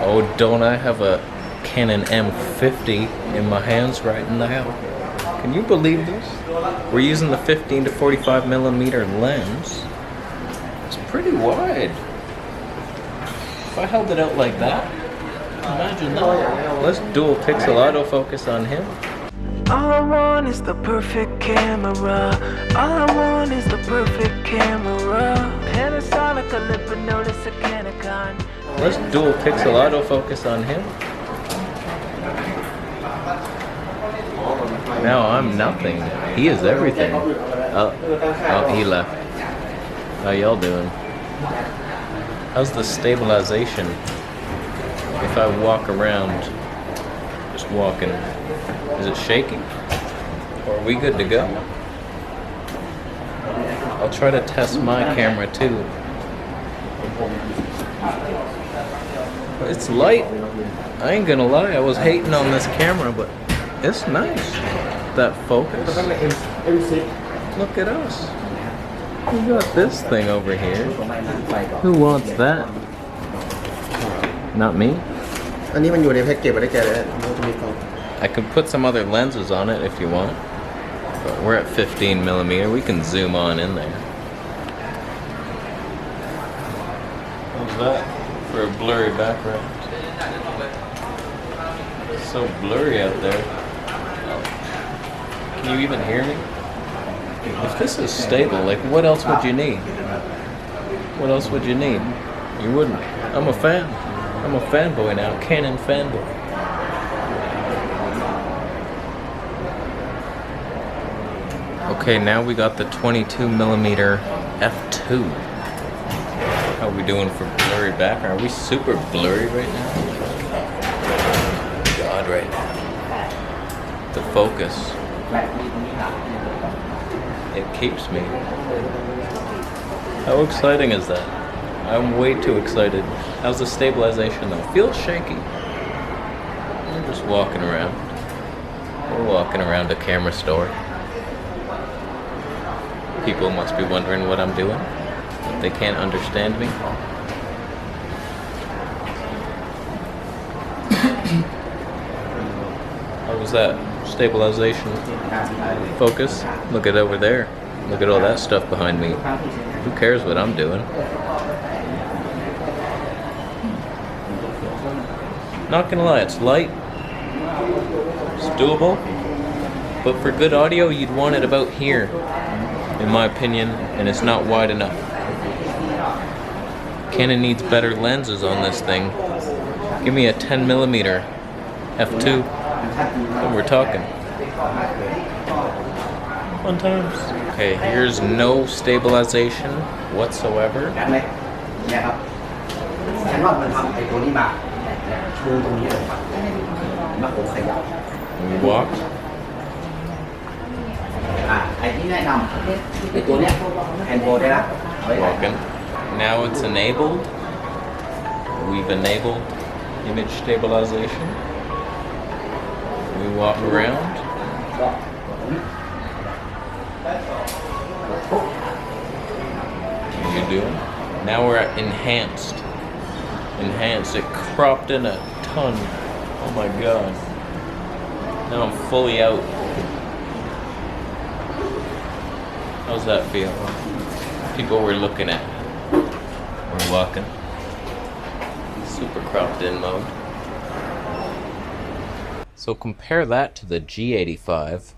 Oh, don't I have a Canon M50 in my hands right now? Can you believe this? We're using the 15 to 45 millimeter lens. It's pretty wide. If I held it out like that, imagine that. Let's dual pixel autofocus on him. All I want is the perfect camera. All I want is the perfect camera. Panasonic, a lip notice, a Canon. Let's dual pixel autofocus on him. Now I'm nothing. He is everything. Oh, he left. How y'all doing? How's the stabilization? If I walk around, just walking, is it shaking? Or are we good to go? I'll try to test my camera too. It's light. I ain't gonna lie, I was hating on this camera, but it's nice. That focus. Look at us. We got this thing over here. Who wants that? Not me. I could put some other lenses on it if you want. But we're at 15 millimeter. We can zoom on in there. How's that for a blurry background? It's so blurry out there. Can you even hear me? If this is stable, like what else would you need? What else would you need? You wouldn't. I'm a fan. I'm a fanboy now. Canon fanboy. Okay, now we got the 22 millimeter f2. How are we doing for blurry background? Are we super blurry right now? God, right now. The focus. It keeps me. How exciting is that? I'm way too excited. How's the stabilization though? Feels shaky. I'm just walking around. We're walking around a camera store. People must be wondering what I'm doing. They can't understand me. How was that? Stabilization. Focus. Look at over there. Look at all that stuff behind me. Who cares what I'm doing? Not gonna lie, it's light. It's doable. But for good audio, you'd want it about here, in my opinion, and it's not wide enough. Canon needs better lenses on this thing. Give me a 10 millimeter f2. And we're talking. Fun times. Okay, here's no stabilization whatsoever. We walk. Walking. Now it's enabled. We've enabled image stabilization. We walk around. What are you doing? Now we're at enhanced. Enhanced. It cropped in a ton. Oh my god. Now I'm fully out. How's that feel? People were looking at. We're walking. Super cropped in mode. So compare that to the G85.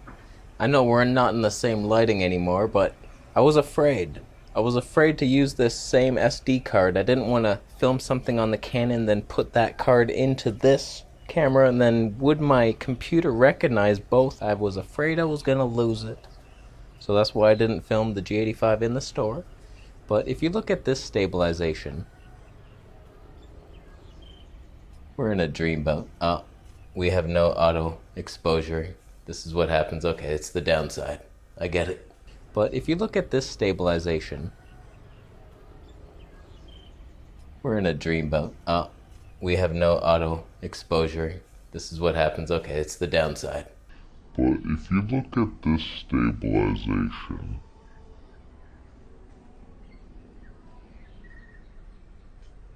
I know we're not in the same lighting anymore, but I was afraid. I was afraid to use this same SD card. I didn't want to film something on the Canon, then put that card into this camera, and then would my computer recognize both? I was afraid I was going to lose it. So that's why I didn't film the G85 in the store. But if you look at this stabilization, we're in a dreamboat. Oh, we have no auto exposure. This is what happens. Okay, it's the downside. I get it. But if you look at this stabilization, we're in a dreamboat. Oh, we have no auto exposure. This is what happens. Okay, it's the downside. But if you look at this stabilization,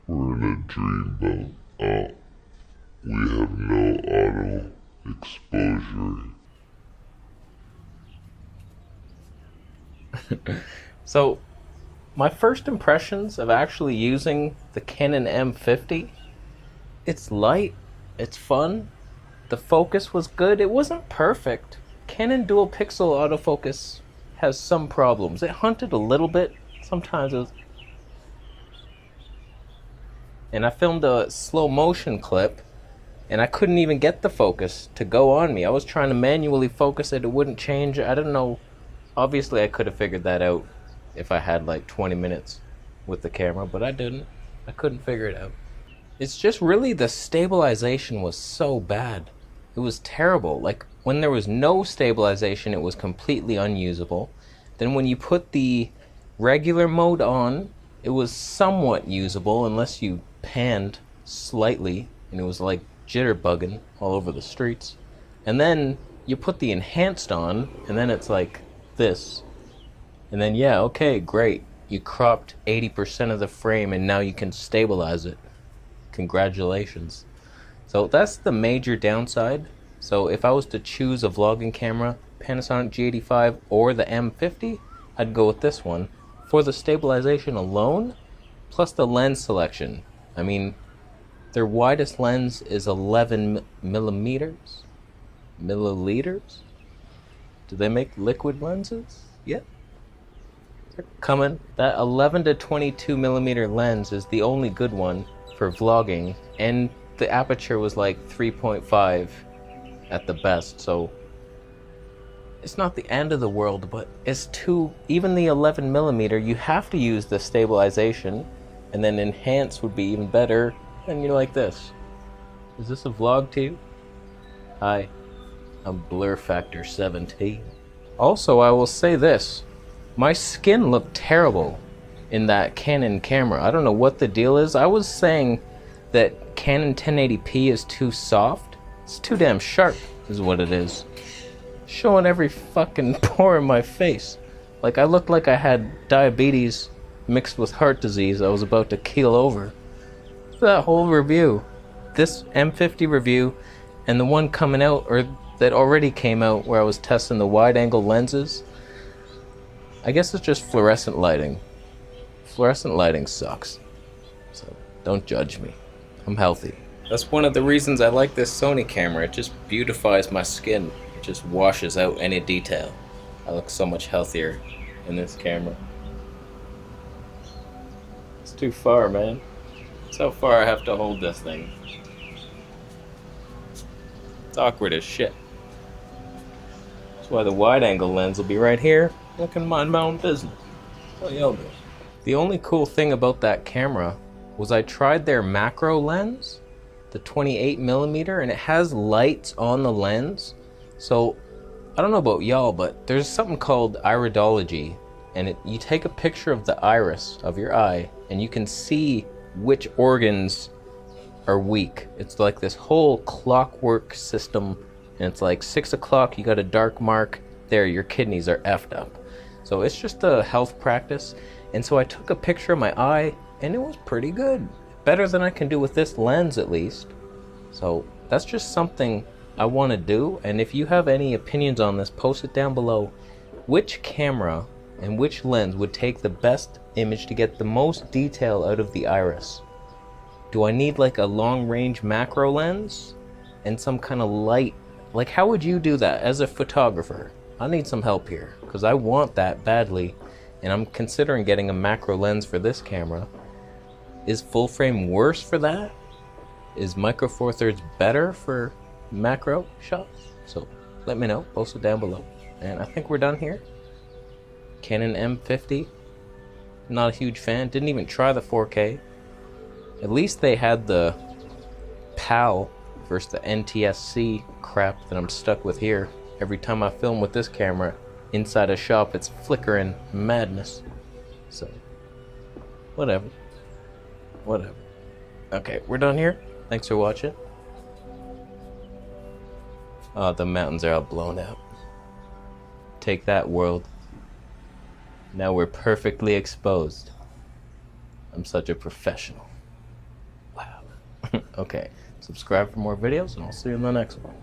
we're in a dreamboat. Oh, have no auto exposure. So, my first impressions of actually using the Canon M50, it's light, it's fun, the focus was good, it wasn't perfect. Canon dual pixel autofocus has some problems. It hunted a little bit, sometimes it was... And I filmed a slow motion clip, and I couldn't even get the focus to go on me. I was trying to manually focus it, it wouldn't change. I don't know. Obviously I could have figured that out if I had like 20 minutes with the camera, but I didn't. I couldn't figure it out. It's just really the stabilization was so bad. It was terrible. Like when there was no stabilization, it was completely unusable. Then when you put the regular mode on, it was somewhat usable unless you panned slightly and it was like jitterbugging all over the streets. And then you put the enhanced on and then it's like this. And then yeah, okay, great. You cropped 80% of the frame and now you can stabilize it. Congratulations. So that's the major downside. So if I was to choose a vlogging camera, Panasonic G85 or the M50, I'd go with this one. For the stabilization alone, plus the lens selection. I mean, their widest lens is 11 millimeters? Milliliters? Do they make liquid lenses? Yeah. They're coming. That 11 to 22 millimeter lens is the only good one for vlogging, and the aperture was like 3.5 at the best, so it's not the end of the world, but it's too... Even the 11 millimeter, you have to use the stabilization, and then enhance would be even better, and you're like this. Is this a vlog too? Hi, I'm Blur Factor 17. Also, I will say this. My skin looked terrible in that Canon camera. I don't know what the deal is. I was saying that Canon 1080p is too soft. It's too damn sharp, is what it is. Showing every fucking pore in my face. Like I looked like I had diabetes mixed with heart disease. I was about to keel over. That whole review. This M50 review and the one coming out, or that already came out, where I was testing the wide angle lenses. I guess it's just fluorescent lighting. Fluorescent lighting sucks. So don't judge me. I'm healthy. That's one of the reasons I like this Sony camera. It just beautifies my skin. It just washes out any detail. I look so much healthier in this camera. It's too far, man. That's how far I have to hold this thing. It's awkward as shit. That's why the wide angle lens will be right here. I can mind my own business. What y'all do? The only cool thing about that camera was I tried their macro lens, the 28 millimeter, and it has lights on the lens. So I don't know about y'all, but there's something called iridology, and you take a picture of the iris of your eye and you can see which organs are weak. It's like this whole clockwork system, and it's like 6 o'clock, you got a dark mark there, your kidneys are effed up. So it's just a health practice. And so I took a picture of my eye and it was pretty good. Better than I can do with this lens at least. So that's just something I want to do. And if you have any opinions on this, post it down below. Which camera and which lens would take the best image to get the most detail out of the iris? Do I need like a long range macro lens and some kind of light? Like how would you do that as a photographer? I need some help here because I want that badly. And I'm considering getting a macro lens for this camera. Is full frame worse for that? Is micro four thirds better for macro shots? So let me know, post it down below. And I think we're done here. Canon M50, not a huge fan, didn't even try the 4K. At least they had the PAL versus the NTSC crap that I'm stuck with here. Every time I film with this camera inside a shop, it's flickering madness. So whatever. Okay, we're done here. Thanks for watching. Oh, the mountains are all blown out. Take that, world. Now we're perfectly exposed. I'm such a professional. Wow. Okay, subscribe for more videos, and I'll see you in the next one.